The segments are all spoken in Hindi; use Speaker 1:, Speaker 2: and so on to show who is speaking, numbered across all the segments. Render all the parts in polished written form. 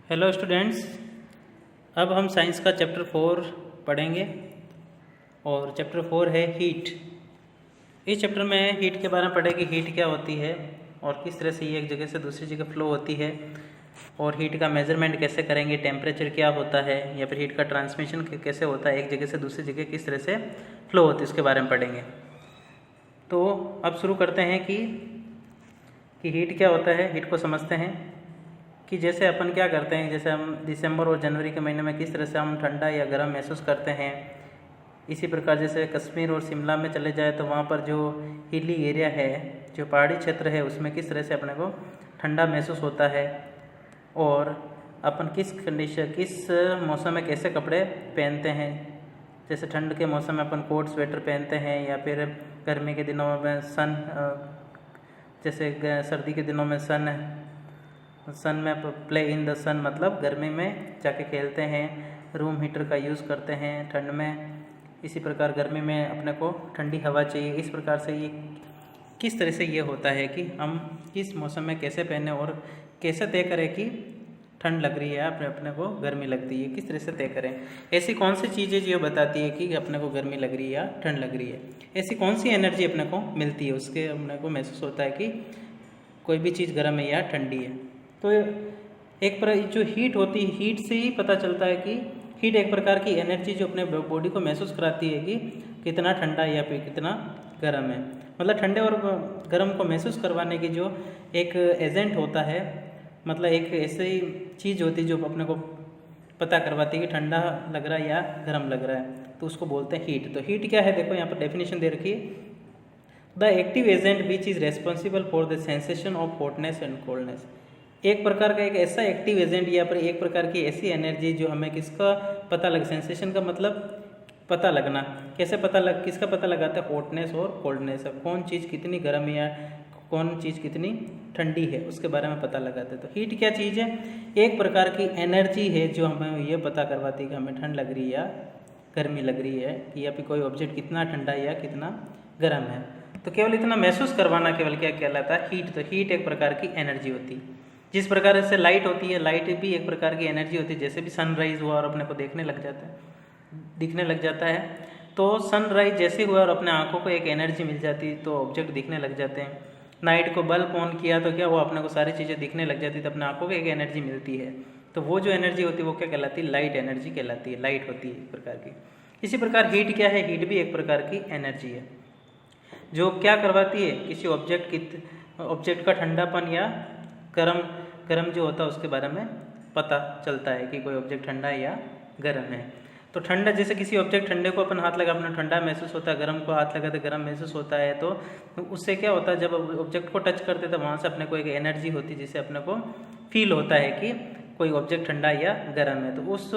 Speaker 1: हेलो स्टूडेंट्स, अब हम साइंस का चैप्टर 4 पढ़ेंगे और चैप्टर 4 है हीट। इस चैप्टर में हीट के बारे में पढ़ेंगे, हीट क्या होती है और किस तरह से ये एक जगह से दूसरी जगह फ्लो होती है और हीट का मेजरमेंट कैसे करेंगे, टेम्परेचर क्या होता है या फिर हीट का ट्रांसमिशन कैसे होता है, एक जगह से दूसरी जगह किस तरह से फ्लो होती है उसके बारे में पढ़ेंगे। तो अब शुरू करते हैं कि हीट क्या होता है। हीट को समझते हैं कि जैसे अपन क्या करते हैं, जैसे हम दिसंबर और जनवरी के महीने में किस तरह से हम ठंडा या गर्म महसूस करते हैं, इसी प्रकार जैसे कश्मीर और शिमला में चले जाए तो वहाँ पर जो हिली एरिया है, जो पहाड़ी क्षेत्र है, उसमें किस तरह से अपने को ठंडा महसूस होता है और अपन किस मौसम में कैसे कपड़े पहनते हैं। जैसे ठंड के मौसम में अपन कोट स्वेटर पहनते हैं या फिर गर्मी के दिनों में जैसे सर्दी के दिनों में सन में प्ले इन द सन मतलब गर्मी में जाके खेलते हैं, रूम हीटर का यूज़ करते हैं ठंड में। इसी प्रकार गर्मी में अपने को ठंडी हवा चाहिए। इस प्रकार से ये किस तरह से ये होता है कि हम किस मौसम में कैसे पहने और कैसे तय करें कि ठंड लग रही है अपने को गर्मी लगती है, किस तरह से तय करें। ऐसी कौन सी चीज़ें जो बताती है कि अपने को गर्मी लग रही है या ठंड लग रही है, ऐसी कौन सी एनर्जी अपने को मिलती है, उसके अपने को महसूस होता है कि कोई भी चीज़ गर्म है या ठंडी है। तो एक पर जो हीट होती है, हीट से ही पता चलता है कि हीट एक प्रकार की एनर्जी जो अपने बॉडी को महसूस कराती है कि कितना ठंडा या फिर कितना गर्म है। मतलब ठंडे और गर्म को महसूस करवाने की जो एक एजेंट होता है, मतलब एक ऐसी चीज़ होती है जो अपने को पता करवाती है कि ठंडा लग रहा है या गर्म लग रहा है, तो उसको बोलते हैं हीट। तो हीट क्या है, देखो यहाँ पर डेफिनेशन दे रखी है, the active agent which is responsible for the sensation of hotness and coldness. एक प्रकार का एक ऐसा एक्टिव एजेंट या फिर एक प्रकार की ऐसी एनर्जी जो हमें किसका पता लग, सेंसेशन का मतलब पता लगना, कैसे किसका पता लगाता है, हॉटनेस और कोल्डनेस, कौन चीज़ कितनी गर्म है या कौन चीज़ कितनी ठंडी है, उसके बारे में पता लगाते हैं। तो हीट क्या चीज़ है, एक प्रकार की एनर्जी है जो हमें ये पता करवाती है कि हमें ठंड लग रही है या गर्मी लग रही है, कि या फिर कोई ऑब्जेक्ट कितना ठंडा है या कितना गर्म है। तो केवल इतना महसूस करवाना केवल क्या कहलाता है, हीट। तो हीट एक प्रकार की एनर्जी होती है। जिस प्रकार से लाइट होती है, लाइट भी एक प्रकार की एनर्जी होती है। जैसे भी सनराइज हुआ और अपने को दिखने लग जाता है, तो सनराइज जैसे हुआ और अपने आंखों को एक एनर्जी मिल जाती है तो ऑब्जेक्ट दिखने लग जाते हैं। नाइट को बल्ब ऑन किया तो क्या हुआ, अपने को सारी चीज़ें दिखने लग जाती है, तो अपने आंखों को एक एनर्जी मिलती है। तो वो जो एनर्जी होती है वो क्या कहलाती है, लाइट एनर्जी कहलाती है, लाइट होती है एक प्रकार की। इसी प्रकार हीट क्या है, हीट भी एक प्रकार की एनर्जी है जो क्या करवाती है, किसी ऑब्जेक्ट का ठंडापन या गर्म जो होता है उसके बारे में पता चलता है कि कोई ऑब्जेक्ट ठंडा है या गर्म है। तो ठंडा, जैसे किसी ऑब्जेक्ट ठंडे को अपन हाथ लगा अपना ठंडा महसूस होता है, गर्म को हाथ लगा तो गर्म महसूस होता है। तो उससे क्या होता है, जब ऑब्जेक्ट को टच करते तो वहाँ से अपने को एक एनर्जी होती है जिससे अपने को फील होता है कि कोई ऑब्जेक्ट ठंडा या गर्म है। तो उस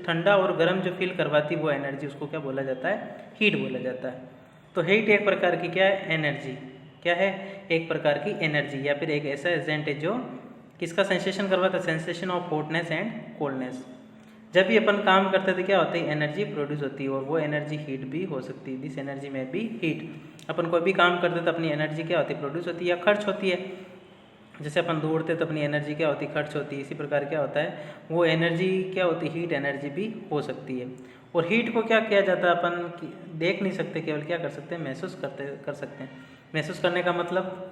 Speaker 1: ठंडा और गर्म जो फील करवाती वो एनर्जी, उसको क्या बोला जाता है, हीट बोला जाता है। तो हीट एक प्रकार की क्या है, एनर्जी। क्या है, एक प्रकार की एनर्जी या फिर एक ऐसा एजेंट है जो किसका सेंसेशन करवाता है, sensation of hotness and coldness. जब भी अपन काम करते थे क्या होता है, एनर्जी प्रोड्यूस होती है और वो एनर्जी हीट भी हो सकती है। दिस एनर्जी में भी हीट। अपन कोई भी काम करते तो अपनी एनर्जी क्या होती है, प्रोड्यूस होती है या खर्च होती है। जैसे अपन दौड़ते तो अपनी एनर्जी क्या होती है, खर्च होती है। इसी प्रकार क्या होता है, वो एनर्जी क्या होती है, हीट एनर्जी भी हो सकती है। और हीट को क्या किया जाता है, अपन देख नहीं सकते, केवल क्या कर सकते हैं, महसूस कर सकते हैं। महसूस करने का मतलब,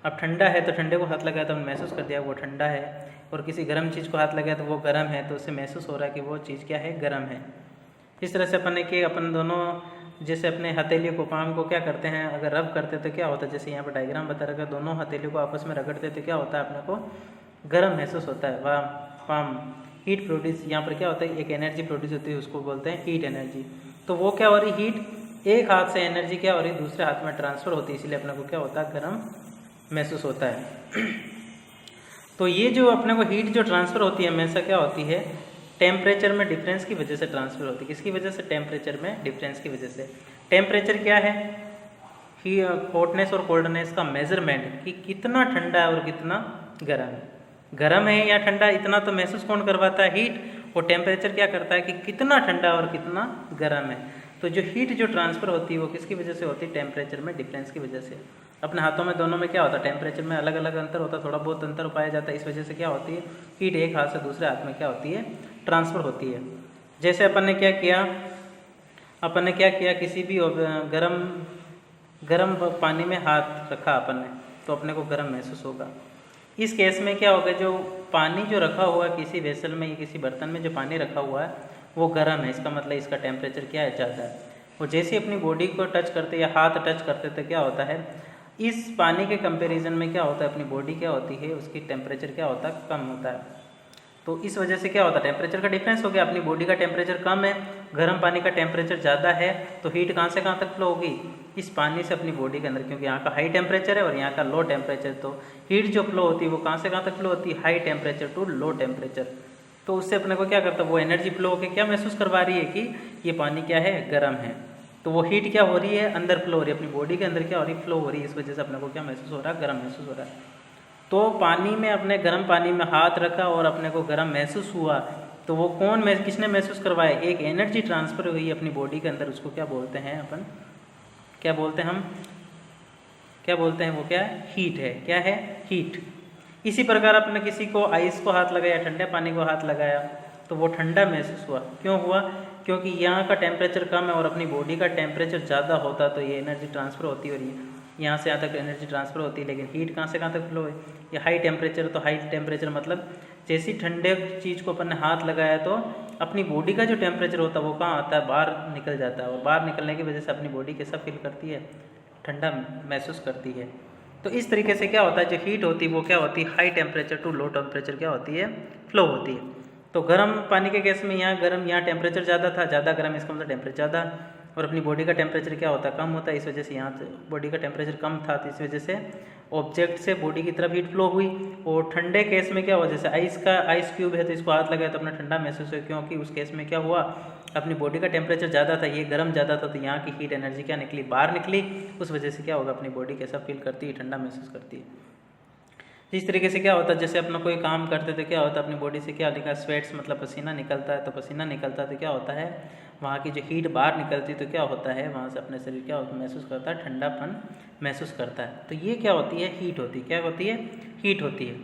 Speaker 1: अब ठंडा है तो ठंडे को हाथ लगाया तो महसूस कर दिया वो ठंडा है, और किसी गर्म चीज़ को हाथ लगाया तो वो गर्म है, तो उससे महसूस हो रहा है कि वो चीज़ क्या है, गर्म है। इस तरह से अपन दोनों, जैसे अपने हथेली को, पाम को क्या करते हैं, अगर रब करते तो क्या होता है, जैसे यहाँ पर डायग्राम बता रखा है, दोनों हथेली को आपस में रगड़ते तो क्या होता है, अपने को गर्म महसूस होता है। वह पाम हीट प्रोड्यूस, यहाँ पर क्या होता है, एक एनर्जी प्रोड्यूस होती है, उसको बोलते हैं हीट एनर्जी। तो वो क्या हो रही, हीट एक हाथ से एनर्जी क्या हो रही, दूसरे हाथ में ट्रांसफ़र होती है, इसलिए अपने को क्या होता है, गर्म महसूस होता है। तो ये जो अपने को हीट जो ट्रांसफ़र होती है हमेशा क्या होती है, टेम्परेचर में डिफरेंस की वजह से ट्रांसफ़र होती है। किसकी वजह से, टेम्परेचर में डिफरेंस की वजह से। टेम्परेचर क्या है, कि हॉटनेस और कोल्डनेस का मेजरमेंट, कि कितना ठंडा है और कितना गर्म है। गर्म है या ठंडा, इतना तो महसूस कौन करवाता है, हीट। और टेम्परेचर क्या करता है कि कितना ठंडा और कितना गर्म है। तो जो हीट जो ट्रांसफ़र होती है वो किसकी वजह से होती है, टेम्परेचर में डिफरेंस की वजह से। अपने हाथों में दोनों में क्या होता है, टेम्परेचर में अलग अलग अंतर होता है, थोड़ा बहुत अंतर पाया जाता है। इस वजह से क्या होती है, हीट एक हाथ से दूसरे हाथ में क्या होती है, ट्रांसफ़र होती है। जैसे अपन ने क्या किया, किसी भी गर्म पानी में हाथ रखा अपन ने, तो अपने को गर्म महसूस होगा। इस केस में क्या होगा, जो पानी जो रखा हुआ है किसी वेसल में या किसी बर्तन में जो पानी रखा हुआ है वो गर्म है, इसका मतलब इसका टेम्परेचर क्या है, ज़्यादा है। और जैसे अपनी बॉडी को टच करते या हाथ टच करते तो क्या होता है, इस पानी के कंपैरिजन में क्या होता है, अपनी बॉडी क्या होती है, उसकी टेम्परेचर क्या होता है, कम होता है। तो इस वजह से क्या होता है, टेम्परेचर का डिफरेंस हो गया। अपनी बॉडी का टेम्परेचर कम है, गर्म पानी का टेम्परेचर ज़्यादा है, तो हीट कहाँ से कहाँ तक फ्लो होगी, इस पानी से अपनी बॉडी के अंदर, क्योंकि यहाँ का हाई टेम्परेचर है और यहाँ का लो टेम्परेचर। तो हीट जो फ्लो होती है वो कहाँ से कहाँ तक फ्लो होती है, high temperature to low temperature. तो उससे अपने को क्या करता है, वो एनर्जी फ्लो होकर क्या महसूस करवा रही है कि ये पानी क्या है, गर्म है। तो वो हीट क्या हो रही है, अंदर फ्लो हो रही है, अपनी बॉडी के अंदर क्या हो रही है, फ्लो हो रही है। इस वजह से अपने को क्या महसूस हो रहा है, गर्म महसूस हो रहा है। तो पानी में, अपने गर्म पानी में हाथ रखा और अपने को गर्म महसूस हुआ, तो वो किसने महसूस करवाया, एक एनर्जी ट्रांसफ़र हुई अपनी बॉडी के अंदर। उसको क्या बोलते हैं अपन, क्या बोलते हैं वो क्या है, हीट है। क्या है, हीट। इसी प्रकार अपने किसी को आइस को हाथ लगाया, ठंडे पानी को हाथ लगाया, तो वो ठंडा महसूस हुआ। क्यों हुआ, क्योंकि यहाँ का टेम्परेचर कम है और अपनी बॉडी का टेम्परेचर ज़्यादा होता, तो ये एनर्जी ट्रांसफ़र होती हो रही है, यहाँ से यहाँ तक एनर्जी ट्रांसफ़र होती है। लेकिन हीट कहाँ से कहाँ तक फ्लो है, ये हाई टेम्परेचर। तो हाई टेम्परेचर मतलब जैसी ठंडे चीज़ को अपन ने हाथ लगाया तो अपनी बॉडी का जो टेम्परेचर होता है वो कहाँ आता है, बाहर निकल जाता है। और बाहर निकलने की वजह से अपनी बॉडी कैसा फील करती है, ठंडा महसूस करती है। तो इस तरीके से क्या होता है, जो हीट होती है वो क्या होती है, high temperature to low temperature क्या होती है, फ्लो होती है। तो गर्म पानी के केस में यहाँ टेम्परेचर ज़्यादा था, ज़्यादा गर्म, इसका मतलब टेम्परेचर ज़्यादा, और अपनी बॉडी का टेम्परेचर क्या होता है, कम होता है। इस वजह से यहाँ बॉडी का टेम्परेचर कम था, तो इस वजह से ऑब्जेक्ट से बॉडी की तरफ हीट फ्लो हुई। और ठंडे केस में क्या हुआ, जैसे आइस क्यूब है तो इसको हाथ लगाया तो अपना ठंडा महसूस हुआ, क्योंकि उस केस में क्या हुआ, अपनी बॉडी का टेम्परेचर ज़्यादा था, ये गर्म ज़्यादा था, तो यहाँ की हीट एनर्जी क्या निकली, बाहर निकली। उस वजह से क्या होगा, अपनी बॉडी कैसा फील करती है, ठंडा महसूस करती है। इस तरीके से क्या होता है, जैसे अपना कोई काम करते तो क्या होता है, अपनी बॉडी से क्या निकलता है, स्वेट्स मतलब पसीना निकलता है। तो पसीना निकलता है तो क्या होता है, वहाँ की जो हीट बाहर निकलती है, तो क्या होता है, वहाँ से अपने शरीर क्या महसूस करता है, ठंडापन महसूस करता है। तो ये क्या होती है, हीट होती है। क्या होती है, हीट होती है।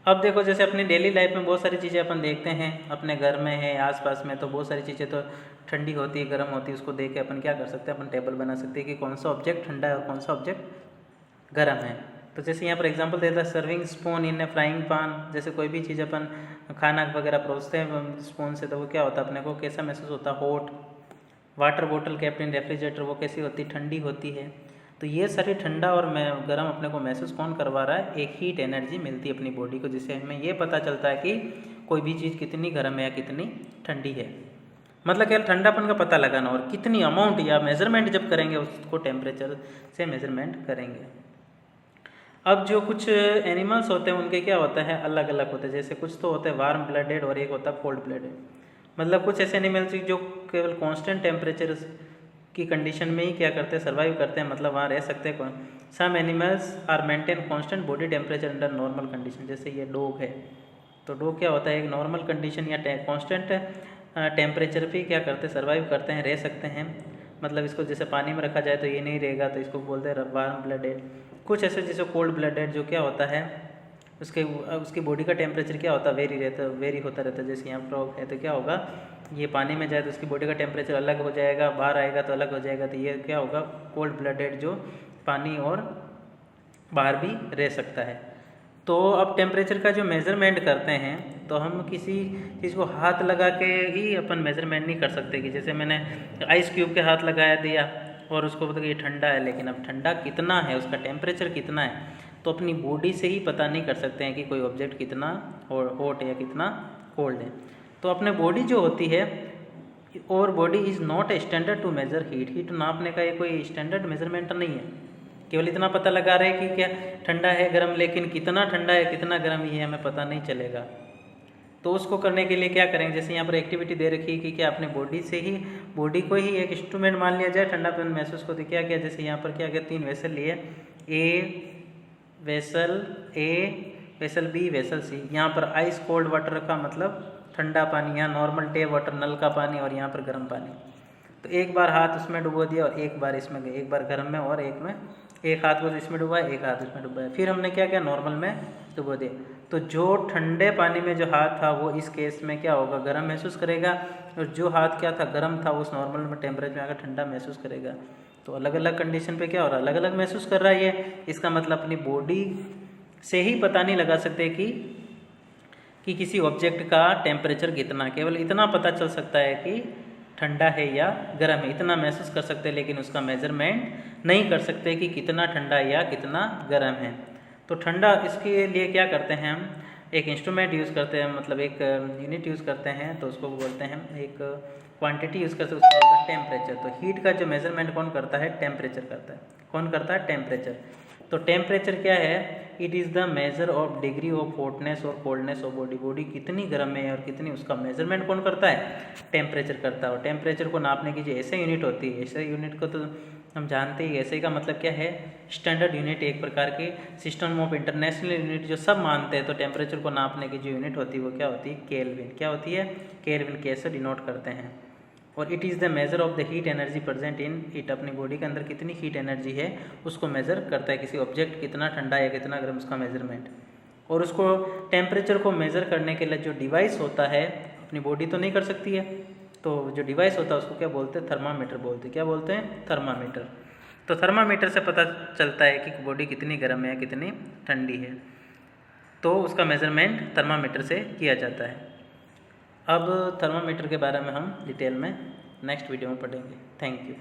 Speaker 1: अब देखो, जैसे अपनी डेली लाइफ में बहुत सारी चीज़ें अपन देखते हैं, अपने घर में है, आसपास में, तो बहुत सारी चीज़ें तो ठंडी होती है, गर्म होती है। उसको देख के अपन क्या कर सकते हैं, अपन टेबल बना सकते हैं कि कौन सा ऑब्जेक्ट ठंडा है और कौन सा ऑब्जेक्ट गर्म है। तो जैसे यहाँ पर एग्जांपल देता है, serving spoon in A frying पान। जैसे कोई भी चीज़ अपन खाना वगैरह परोसते हैं स्पून से, तो वो क्या होता है, अपने को कैसा महसूस होता है, हॉट। वाटर बोतल केप्ट इन रेफ्रिजरेटर, वो कैसी होती है, ठंडी होती है। तो ये सारी ठंडा और गर्म अपने को महसूस कौन करवा रहा है, एक हीट एनर्जी मिलती है अपनी बॉडी को, जिससे हमें ये पता चलता है कि कोई भी चीज़ कितनी गर्म है या कितनी ठंडी है। मतलब क्या, ठंडापन का पता लगाना, और कितनी अमाउंट या मेजरमेंट जब करेंगे उसको टेम्परेचर से मेजरमेंट करेंगे। अब जो कुछ एनिमल्स होते हैं उनके क्या होता है, अलग अलग होते हैं। जैसे कुछ तो होते हैं वार्म ब्लडेड और एक होता है कोल्ड ब्लडेड। मतलब कुछ ऐसे एनिमल्स जो केवल कांस्टेंट टेम्परेचर की कंडीशन में ही क्या करते हैं, सर्वाइव करते हैं, मतलब वहाँ रह सकते हैं। कौन, some animals are maintain constant body temperature under normal condition. जैसे ये डॉग है, तो डॉग क्या होता है, एक नॉर्मल कंडीशन या कांस्टेंट टेम्परेचर पे क्या करते हैं, सर्वाइव करते हैं, रह सकते हैं। मतलब इसको जैसे पानी में रखा जाए तो ये नहीं रहेगा, तो इसको बोलते हैं वार्म ब्लडेड। कुछ ऐसे जैसे कोल्ड ब्लडेड, जो क्या होता है, उसकी बॉडी का टेम्परेचर क्या होता है, वेरी होता रहता है। जैसे यहाँ फ्रॉग है, तो क्या होगा, ये पानी में जाए तो उसकी बॉडी का टेम्परेचर अलग हो जाएगा, बाहर आएगा तो अलग हो जाएगा। तो ये क्या होगा, कोल्ड ब्लडेड, जो पानी और बाहर भी रह सकता है। तो अब टेम्परेचर का जो मेज़रमेंट करते हैं, तो हम किसी चीज़ को हाथ लगा के ही अपन मेज़रमेंट नहीं कर सकते। कि जैसे मैंने आइस क्यूब के हाथ लगाया दिया और उसको पता कि ये ठंडा है, लेकिन अब ठंडा कितना है, उसका टेम्परेचर कितना है, तो अपनी बॉडी से ही पता नहीं कर सकते हैं कि कोई ऑब्जेक्ट कितना हॉट है या कितना कोल्ड है। तो अपने बॉडी जो होती है, और body is not a standard to measure heat. Heat नापने का ये कोई स्टैंडर्ड मेज़रमेंट नहीं है। केवल इतना पता लगा रहे कि क्या ठंडा है, गर्म, लेकिन कितना ठंडा है कितना गर्म ये हमें पता नहीं चलेगा। तो उसको करने के लिए क्या करेंगे, जैसे यहाँ पर एक्टिविटी दे रखी है कि क्या अपने बॉडी को ही एक इंस्ट्रूमेंट मान लिया जाए ठंडापन महसूस को। तो क्या किया, जैसे यहाँ पर क्या किया, 3 वेसल लिए, ए वेसल बी वेसल सी। यहाँ पर आइस कोल्ड वाटर रखा, मतलब ठंडा पानी, यहाँ नॉर्मल टेप वाटर, नल का पानी, और यहाँ पर गर्म पानी। तो एक बार हाथ उसमें डुबो दिया और एक बार इसमें, एक बार गर्म में और एक में एक हाथ वो इसमें डुबाया, एक हाथ इसमें डुबाया, फिर हमने क्या किया, नॉर्मल में डुबो दिया। तो जो ठंडे पानी में जो हाथ था वो इस केस में क्या होगा, गर्म महसूस करेगा, और जो हाथ क्या था, गर्म था, उस नॉर्मल में टेम्परेचर में आकर ठंडा महसूस करेगा। तो अलग अलग कंडीशन पे क्या हो रहा है, अलग अलग महसूस कर रहा है ये। इसका मतलब अपनी बॉडी से ही पता नहीं लगा सकते कि किसी ऑब्जेक्ट का टेम्परेचर कितना, केवल इतना पता चल सकता है कि ठंडा है या गर्म है, इतना महसूस कर सकते हैं, लेकिन उसका मेजरमेंट नहीं कर सकते कि कितना ठंडा या कितना गर्म है। तो ठंडा, इसके लिए क्या करते हैं हम, एक इंस्ट्रूमेंट यूज़ करते हैं, मतलब एक यूनिट यूज़ करते हैं, तो उसको बोलते हैं, एक क्वांटिटी यूज़ करते हैं, उसको बोलते हैं टेम्परेचर। तो हीट का जो मेजरमेंट कौन करता है, टेम्परेचर करता है। कौन करता है, टेम्परेचर। तो टेम्परेचर क्या है, it is the measure of degree of hotness और कोल्डनेस ऑफ बॉडी। बॉडी कितनी गर्म है और कितनी, उसका मेजरमेंट कौन करता है, टेम्परेचर करता है। और टेम्परेचर को नापने की जो ऐसे यूनिट होती है, ऐसे यूनिट को तो हम जानते ही, ऐसे का मतलब क्या है, स्टैंडर्ड यूनिट, एक प्रकार की सिस्टम ऑफ इंटरनेशनल यूनिट जो सब मानते हैं। तो टेम्परेचर को नापने की जो यूनिट होती है वो क्या होती है, केल्विन। क्या होती है, केल्विन, कैसे डिनोट करते हैं। और it is the measure of the heat energy present in it. अपनी बॉडी के अंदर कितनी हीट एनर्जी है उसको मेज़र करता है, किसी ऑब्जेक्ट कितना ठंडा या कितना गर्म, उसका मेजरमेंट। और उसको टेम्परेचर को मेज़र करने के लिए जो डिवाइस होता है, अपनी बॉडी तो नहीं कर सकती है, तो जो डिवाइस होता है उसको क्या बोलते हैं, थर्मामीटर बोलते हैं। क्या बोलते हैं, थर्मामीटर। तो थर्मामीटर से पता चलता है कि बॉडी कितनी गर्म है, कितनी ठंडी है, तो उसका मेज़रमेंट थर्मामीटर से किया जाता है। अब थर्मामीटर के बारे में हम डिटेल में नेक्स्ट वीडियो में पढ़ेंगे। Thank you.